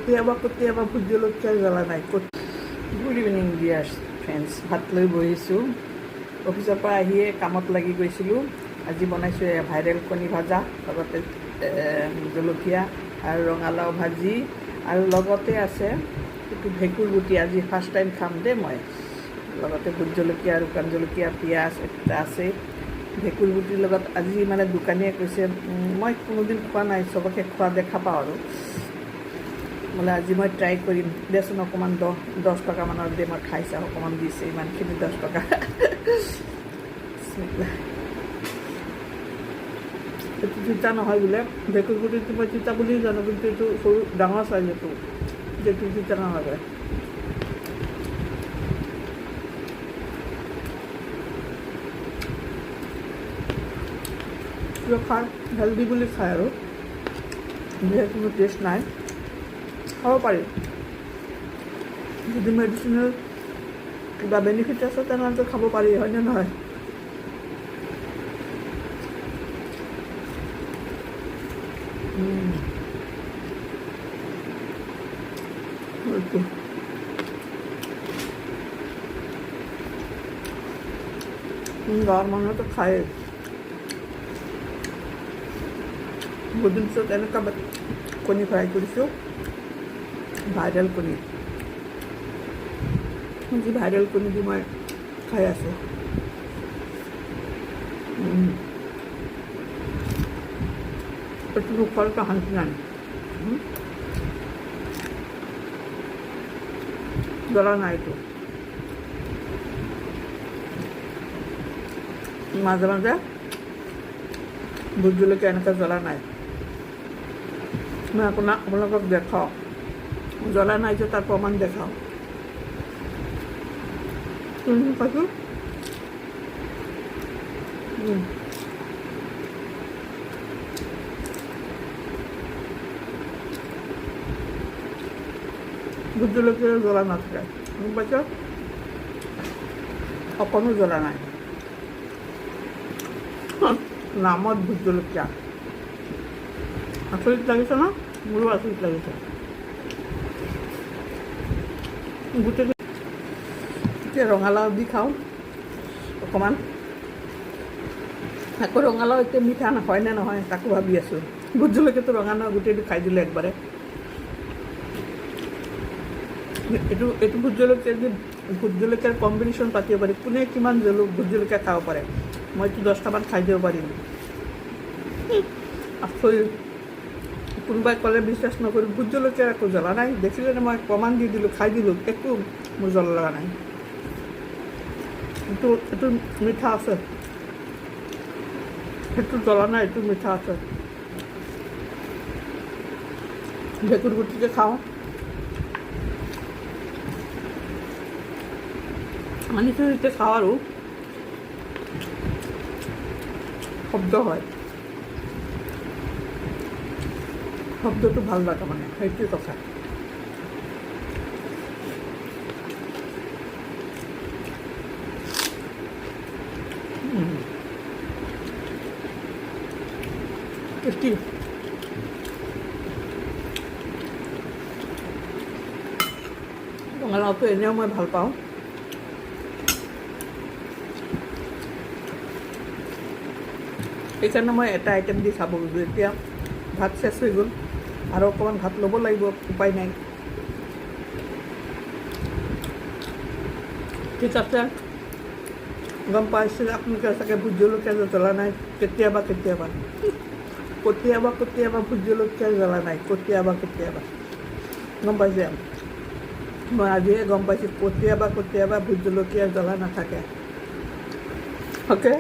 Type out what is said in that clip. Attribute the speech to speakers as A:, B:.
A: কেতিয়াবা ভোট জলকীয়া জ্বলা নাই। গুড ইভিনিং ডিয়াৰ ফ্ৰেণ্ডছ, ভাত লৈ বহিছোঁ। অফিচৰ পৰা আহিয়ে কামত লাগি গৈছিলোঁ। আজি বনাইছোঁ ভাইৰেল কণী ভাজা, লগতে জলকীয়া আৰু ৰঙালাও ভাজি, আৰু লগতে আছে এইটো ভেঁকুৰ গুটি। আজি ফাৰ্ষ্ট টাইম খাম দেই মই। লগতে ভোট জলকীয়া আৰু শুকান জলকীয়া, পিঁয়াজ এটা আছে। ভেঁকুৰ গুটিৰ লগত আজি মানে দোকানীয়ে কৈছে, মই কোনোদিন খোৱা নাই, চবকে খোৱা দেখা পাওঁ আৰু বোলে আজি মই ট্ৰাই কৰিম দেচোন, অকণমান 10 টকামানৰ দিয়ে মই খাই চাওঁ। অকণমান দিছে, ইমানখিনি 10 টকা। এইটো তিতা নহয় বোলে, ভেঁকুৰ গুটিটো মই তিতা বুলি জানো, কিন্তু এইটো সৰু ডাঙৰ চাইজ, এইটো তিতা নহয় বোলে। খাই হেল্ডি বুলি খায় আৰু যিহেতু কোনো টেষ্ট নাই, খাব পাৰি। যদি মেডিচিনেল কিবা বেনিফিট আছে তেনেহ'লে খাব পাৰি, হয়নে নহয়? গাঁৱৰ মানুহেতো খায়। বহুদিন পিছত এনেকুৱা কণী ফ্ৰাই কৰিছোঁ, ভাইৰেল কণী। যি ভাইৰেল কণী দি মই খাই আছোঁ। এইটো মুখৰ শান্তি নাই। জ্বলা নাই এইটো। মাজে মাজে ভোট জলকীয়া এনেকৈ জ্বলা নাই। মই আপোনালোকক দেখাওঁ, জ্বলা নাই যে তাৰ প্ৰমাণ দেখাওঁ। পাইছোঁ ভোট জলকীয়া জ্বলা নাথাকে, গম পাইছ? অকণো জ্বলা নাই, নামত ভোট জলকীয়া। আচৰিত লাগিছে ন? মোৰো আচৰিত লাগিছে। গোটেই এতিয়া ৰঙালাও দি খাওঁ অকণমান। আকৌ ৰঙালাও এতিয়া মিঠা হয় নে নহয় তাকো ভাবি আছোঁ। ভোট জলকীয়াটো ৰঙালাও গোটেইটো খাই দিলোঁ একবাৰে। এইটো ভোট জলকীয়া যে ভোট জলকীয়াৰ কম্বিনেশ্যন পাতিব পাৰি। কোনে কিমান ভোট জলকীয়া খাব পাৰে? মইতো 10টামান খাই দিব পাৰিম। আচৰিত। কোনোবাই ক'লে বিশ্বাস নকৰিম, ভোট জলকীয়া একো জ্বলা নাই। দেখিলে মই প্ৰমাণ দি দিলোঁ, খাই দিলোঁ, একো মোৰ জ্বলা লগা নাই। এইটো মিঠা আছে, সেইটো জ্বলা নাই, এইটো মিঠা আছে। ভেঁকুৰ গুটিকে খাওঁ, আনিছোঁ এতিয়া খাওঁ আৰু শব্দ হয়, শব্দটো ভাল লাগে মানে, সেইটোৱে কথা। টেষ্টি। ৰঙালাওটো এনেও মই ভাল পাওঁ। সেইকাৰণে মই এটা আইটেম দি খাব খুজোঁ। এতিয়া ভাত চেছ হৈ গ'ল, আৰু অকণমান ভাত ল'ব লাগিব, উপায় নাই। ঠিক আছে, গম পাইছোঁ আপোনালোকে চাগে ভোট জলকীয়া জ্বলা নাই। কেতিয়াবা ভোট জলকীয়া জ্বলা নাই, কেতিয়াবা গম পাইছে? মই আজিহে গম পাইছোঁ কেতিয়াবা ভোট জলকীয়া জ্বলা নাথাকে। অ'কে।